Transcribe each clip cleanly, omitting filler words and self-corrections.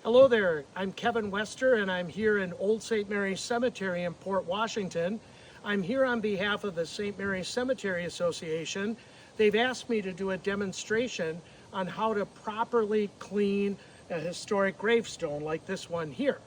Hello there, I'm Kevin Wester and I'm here in Old St. Mary's Cemetery in Port Washington. I'm here on behalf of the St. Mary's Cemetery Association. They've asked me to do a demonstration on how to properly clean a historic gravestone like this one here.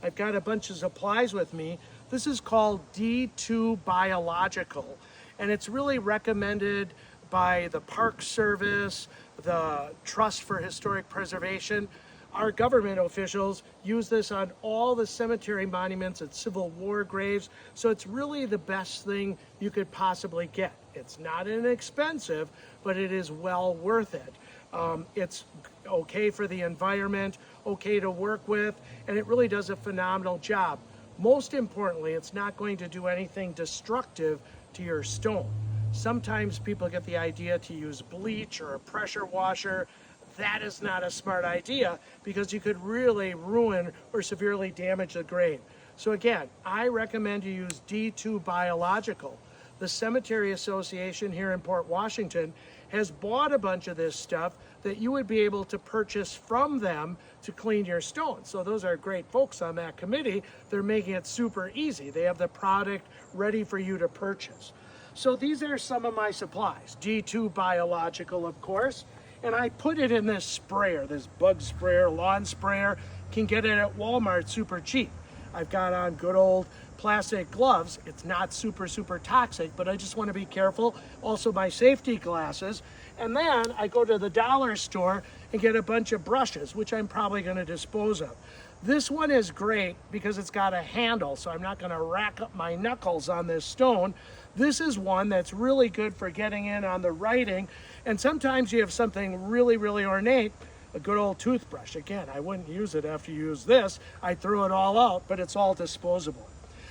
I've got a bunch of supplies with me. This is called D2 Biological, and it's really recommended by the Park Service, the Trust for Historic Preservation. Our government officials use this on all the cemetery monuments and Civil War graves, so it's really the best thing you could possibly get. It's not inexpensive, but it is well worth it. It's okay for the environment, okay to work with, and it really does a phenomenal job. Most importantly, it's not going to do anything destructive to your stone. Sometimes people get the idea to use bleach or a pressure washer. That is not a smart idea because you could really ruin or severely damage the grave. So again, I recommend you use D2 Biological. The Cemetery Association here in Port Washington has bought a bunch of this stuff that you would be able to purchase from them to clean your stones. So those are great folks on that committee. They're making it super easy. They have the product ready for you to purchase. So these are some of my supplies. D2 Biological, of course. And I put it in this sprayer, this bug sprayer, lawn sprayer. Can get it at Walmart super cheap. I've got on good old plastic gloves. It's not super toxic, but I just want to be careful. Also my safety glasses. And then I go to the dollar store and get a bunch of brushes, which I'm probably going to dispose of. This one is great because it's got a handle, so I'm not going to rack up my knuckles on this stone. This is one that's really good for getting in on the writing. And sometimes you have something really ornate, a good old toothbrush. Again, I wouldn't use it after you use this. I threw it all out, but it's all disposable.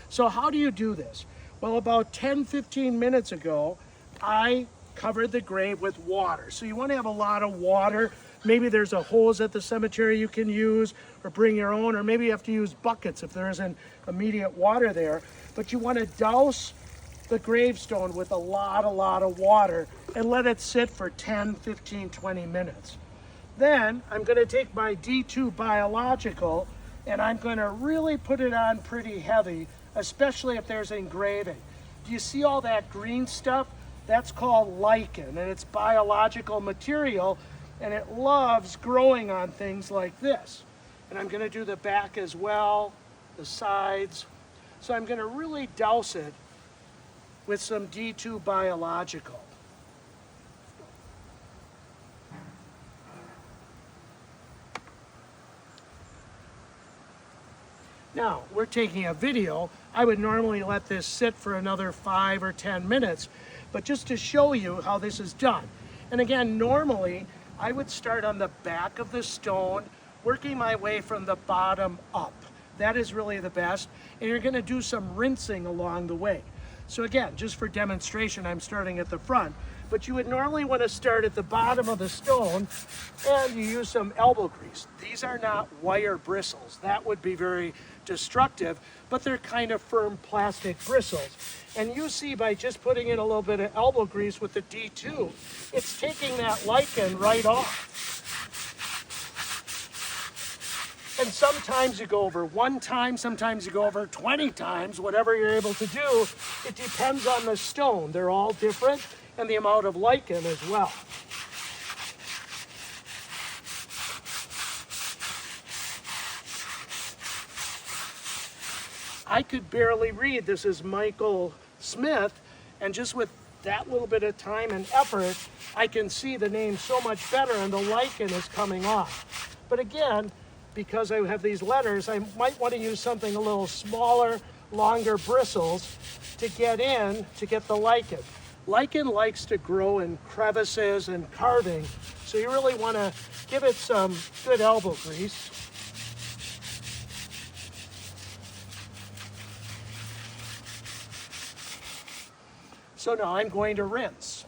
So how do you do this? Well, about 10-15 minutes ago, I covered the grave with water. So you want to have a lot of water. Maybe there's a hose at the cemetery you can use, or bring your own, or maybe you have to use buckets if there isn't immediate water there. But you want to douse the gravestone with a lot of water and let it sit for 10, 15, 20 minutes. Then I'm going to take my D2 Biological and I'm going to really put it on pretty heavy, especially if there's engraving. Do you see all that green stuff? That's called lichen, and it's biological material, and it loves growing on things like this. And I'm going to do the back as well, the sides. So I'm going to really douse it with some D2 Biological. Now, we're taking a video. I would normally let this sit for another 5 or 10 minutes, but just to show you how this is done. And again, normally, I would start on the back of the stone, working my way from the bottom up. That is really the best, and you're gonna do some rinsing along the way. So again, just for demonstration, I'm starting at the front, but you would normally want to start at the bottom of the stone and you use some elbow grease. These are not wire bristles. That would be very destructive, but they're kind of firm plastic bristles. And you see by just putting in a little bit of elbow grease with the D2, it's taking that lichen right off. And sometimes you go over one time, sometimes you go over 20 times, whatever you're able to do. It depends on the stone. They're all different, and the amount of lichen as well. I could barely read. This is Michael Smith, and just with that little bit of time and effort, I can see the name so much better, and the lichen is coming off. But again, because I have these letters, I might want to use something a little smaller, longer bristles to get in, to get the lichen. Lichen likes to grow in crevices and carving, so you really want to give it some good elbow grease. So now I'm going to rinse.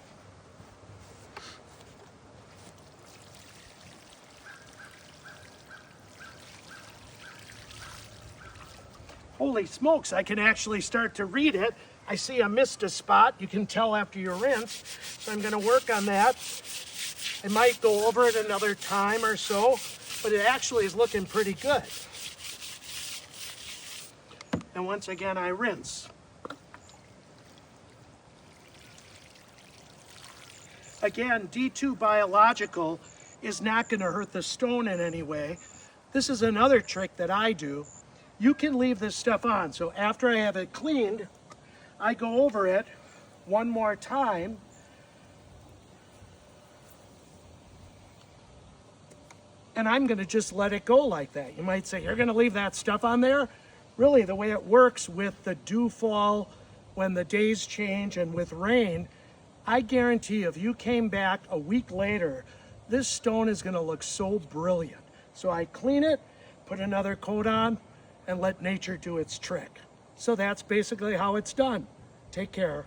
Holy smokes, I can actually start to read it. I see I missed a spot. You can tell after you rinse. So I'm going to work on that. I might go over it another time or so, but it actually is looking pretty good. And once again, I rinse. Again, D2 biological is not going to hurt the stone in any way. This is another trick that I do. You can leave this stuff on. So after I have it cleaned, I go over it one more time. And I'm going to just let it go like that. You might say, you're going to leave that stuff on there? Really, the way it works with the dew fall, when the days change, and with rain, I guarantee if you came back a week later, this stone is going to look so brilliant. So I clean it, put another coat on, and let nature do its trick. So that's basically how it's done. Take care.